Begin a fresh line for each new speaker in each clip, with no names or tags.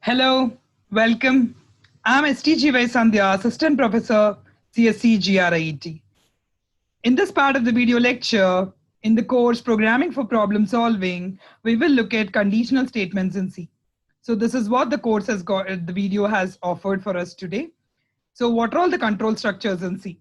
Hello, welcome. I'm STGY Sandhya, Assistant Professor, CSC GRIET. In this part of the video lecture, in the course Programming for Problem Solving, we will look at conditional statements in C. So this is what the course has got, the video has offered for us today. So what are all the control structures in C?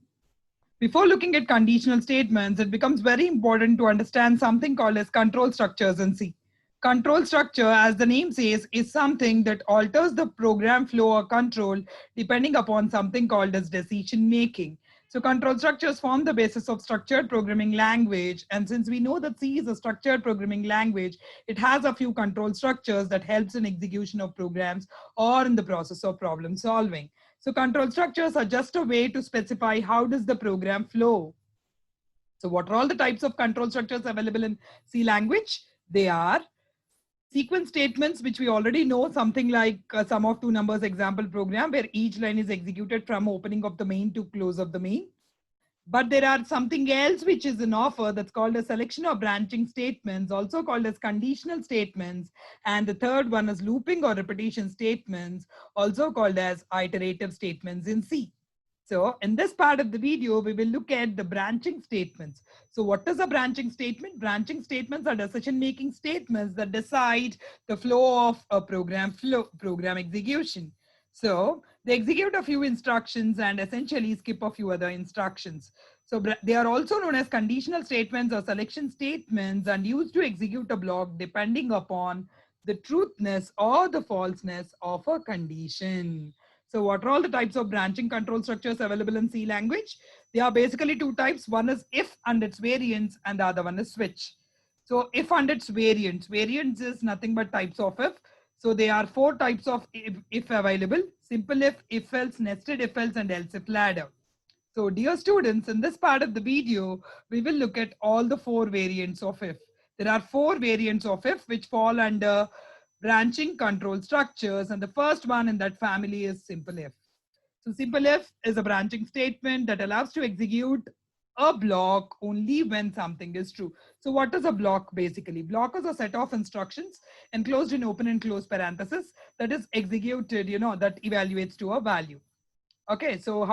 Before looking at conditional statements, it becomes very important to understand something called as control structures in C. Control structure, as the name says, is something that alters the program flow or control depending upon something called as decision making. So control structures form the basis of structured programming language. And since we know that C is a structured programming language, it has a few control structures that helps in execution of programs or in the process of problem solving. So control structures are just a way to specify how does the program flow. So what are all the types of control structures available in C language? They are sequence statements, which we already know, something like a sum of two numbers example program where each line is executed from opening of the main to close of the main. But there are something else which is an offer that's called a selection of branching statements, also called as conditional statements. And the third one is looping or repetition statements, also called as iterative statements in C. So in this part of the video, we will look at the branching statements. So what is a branching statement? Branching statements are decision-making statements that decide the flow of a program execution. So they execute a few instructions and essentially skip a few other instructions. So they are also known as conditional statements or selection statements and used to execute a block depending upon the truthness or the falseness of a condition. So what are all the types of branching control structures available in C language? There are basically two types. One is if and its variants, and the other one is switch. So if and its variants. Variants is nothing but types of if. So there are four types of if available: simple if else, nested if else, and else if ladder. So dear students, in this part of the video, we will look at all the four variants of if. There are four variants of if which fall under branching control structures, and the first one in that family is simple if. So simple if is a branching statement that allows to execute a block only when something is true. So what is a block basically? Block is a set of instructions enclosed in open and closed parentheses that is executed, that evaluates to a value. Okay, so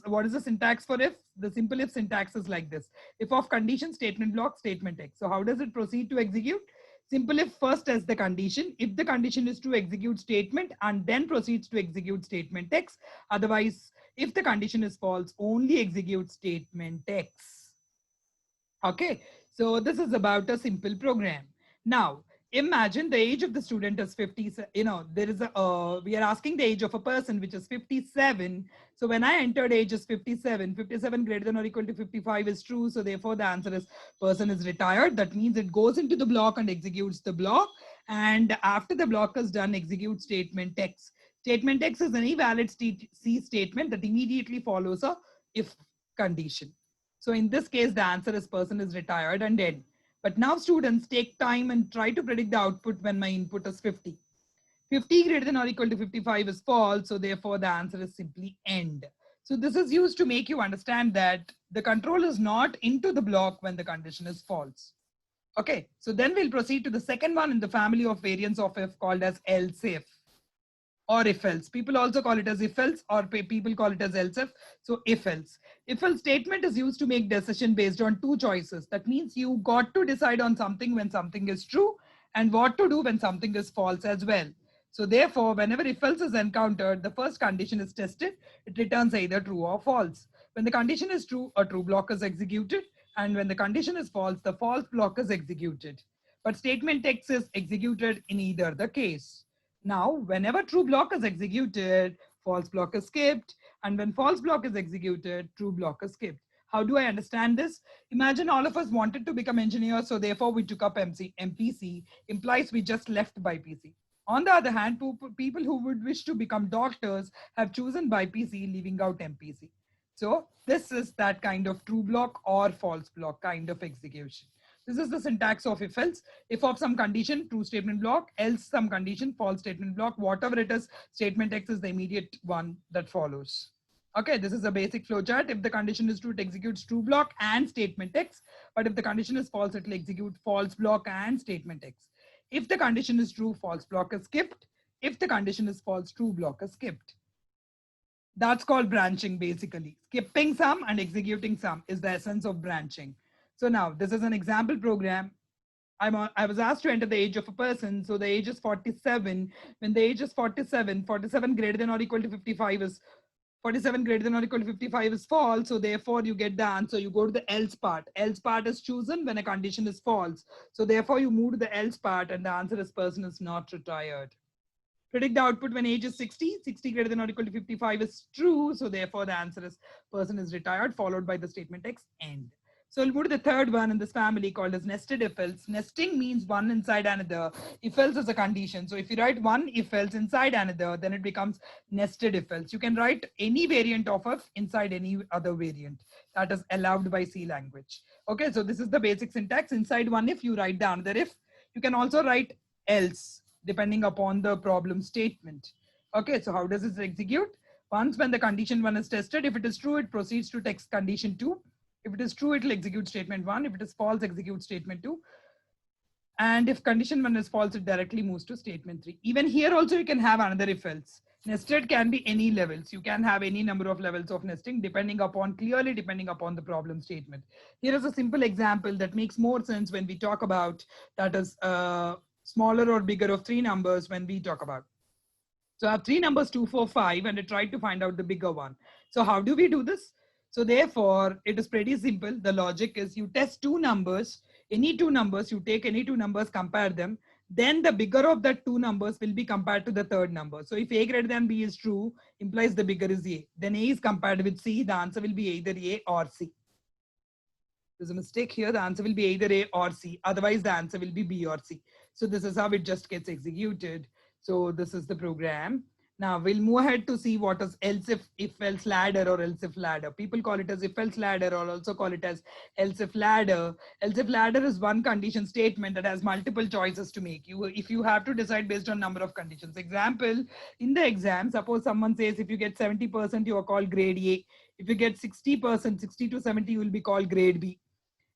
what is the syntax for if? The simple if syntax is like this. If of condition, statement block, statement X. So how does it proceed to execute? Simple if first as the condition. If the condition is to execute statement and then proceeds to execute statement X. Otherwise, if the condition is false, only execute statement X. Okay, so this is about a simple program. Now, imagine the age of the student is 50. There is we are asking the age of a person which is 57. So when I entered age is 57, 57 greater than or equal to 55 is true. So therefore the answer is person is retired. That means it goes into the block and executes the block. And after the block is done, execute statement X. Statement X is any valid C statement that immediately follows a if condition. So in this case, the answer is person is retired and dead. But now students take time and try to predict the output when my input is 50. 50 greater than or equal to 55 is false. So therefore the answer is simply end. So this is used to make you understand that the control is not into the block when the condition is false. Okay, so then we'll proceed to the second one in the family of variants of if called as else if. Or if else. People also call it as if else, or people call it as else if. So if else. If else statement is used to make decision based on two choices. That means you got to decide on something when something is true and what to do when something is false as well. So therefore, whenever if else is encountered, the first condition is tested. It returns either true or false. When the condition is true, a true block is executed. And when the condition is false, the false block is executed. But statement X is executed in either the case. Now, whenever true block is executed, false block is skipped. And when false block is executed, true block is skipped. How do I understand this? Imagine all of us wanted to become engineers, so therefore we took up MPC, implies we just left BPC. On the other hand, people who would wish to become doctors have chosen BPC, leaving out MPC. So this is that kind of true block or false block kind of execution. This is the syntax of if else. If of some condition, true statement block, else some condition, false statement block, whatever it is, statement X is the immediate one that follows. Okay, this is a basic flowchart. If the condition is true, it executes true block and statement X. But if the condition is false, it will execute false block and statement X. If the condition is true, false block is skipped. If the condition is false, true block is skipped. That's called branching basically. Skipping some and executing some is the essence of branching. So now this is an example program. I was asked to enter the age of a person. So the age is 47. When the age is 47, 47 greater than or equal to 55 is 47 greater than or equal to 55 is false. So therefore you get the answer. You go to the else part. Else part is chosen when a condition is false. So therefore you move to the else part and the answer is person is not retired. Predict the output when age is 60. 60 greater than or equal to 55 is true. So therefore the answer is person is retired, followed by the statement X end. So we'll move to the third one in this family called as nested if else. Nesting means one inside another. If else is a condition. So if you write one if else inside another, then it becomes nested if else. You can write any variant of if inside any other variant. That is allowed by C language. Okay, so this is the basic syntax. Inside one if, you write the another if. You can also write else depending upon the problem statement. Okay, so how does this execute? Once when the condition 1 is tested, if it is true, it proceeds to test condition 2. If it is true, it will execute statement 1. If it is false, execute statement 2. And if condition 1 is false, it directly moves to statement 3. Even here also you can have another if else. Nested can be any levels. You can have any number of levels of nesting depending upon the problem statement. Here is a simple example that makes more sense when we talk about that is smaller or bigger of 3 numbers when we talk about. So I have 3 numbers 2, 4, 5 and I tried to find out the bigger one. So how do we do this? So therefore it is pretty simple. The logic is you test 2 numbers, any 2 numbers, you take any 2 numbers, compare them. Then the bigger of the 2 numbers will be compared to the third number. So if A greater than B is true, implies the bigger is A. Then A is compared with C, the answer will be either A or C. There's a mistake here. The answer will be either A or C. Otherwise, the answer will be B or C. So this is how it just gets executed. So this is the program. Now we'll move ahead to see what is else if else ladder or else if ladder. People call it as if else ladder or also call it as else if ladder. Else if ladder is one condition statement that has multiple choices to make. If you have to decide based on number of conditions. Example, in the exam, suppose someone says if you get 70%, you are called grade A. If you get 60%, 60 to 70, you will be called grade B.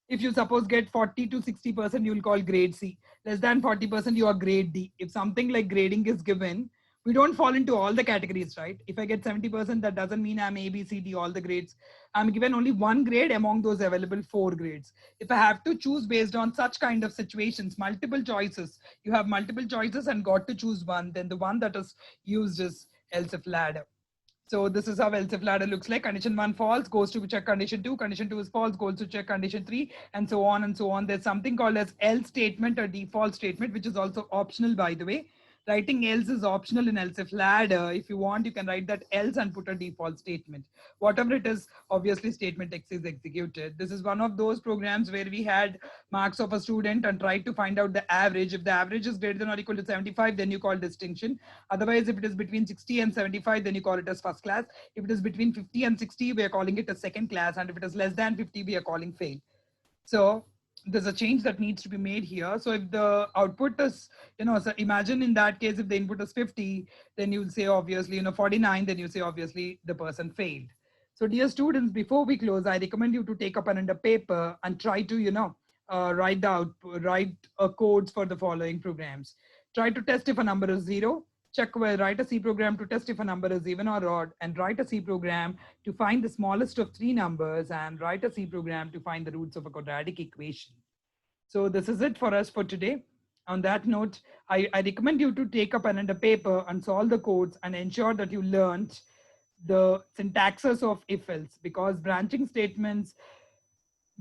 If you suppose get 40 to 60%, you will call grade C. Less than 40%, you are grade D. If something like grading is given, we don't fall into all the categories, right? If I get 70%, that doesn't mean I'm A, B, C, D, all the grades. I'm given only one grade among those available 4 grades. If I have to choose based on such kind of situations, multiple choices, you have multiple choices and got to choose one, then the one that is used is else if ladder. So this is how else if ladder looks like. Condition 1 false, goes to check condition 2. Condition 2 is false, goes to check condition 3, and so on and so on. There's something called as else statement or default statement, which is also optional, by the way. Writing else is optional in else if ladder. If you want, you can write that else and put a default statement. Whatever it is, obviously statement X is executed. This is one of those programs where we had marks of a student and tried to find out the average. If the average is greater than or equal to 75, then you call distinction. Otherwise, if it is between 60 and 75, then you call it as first class. If it is between 50 and 60, we are calling it a second class. And if it is less than 50, we are calling fail. So there's a change that needs to be made here. So if the output is, so imagine in that case, if the input is 50, then you'll say obviously, 49, then you say obviously the person failed. So dear students, before we close, I recommend you to take up another paper and try to, write codes for the following programs. Try to test if a number is 0. Write a C program to test if a number is even or odd, and write a C program to find the smallest of 3 numbers, and write a C program to find the roots of a quadratic equation. So this is it for us for today. On that note, I recommend you to take up another paper and solve the codes and ensure that you learned the syntaxes of if else, because branching statements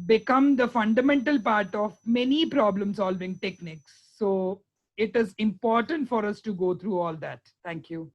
become the fundamental part of many problem solving techniques. So it is important for us to go through all that. Thank you.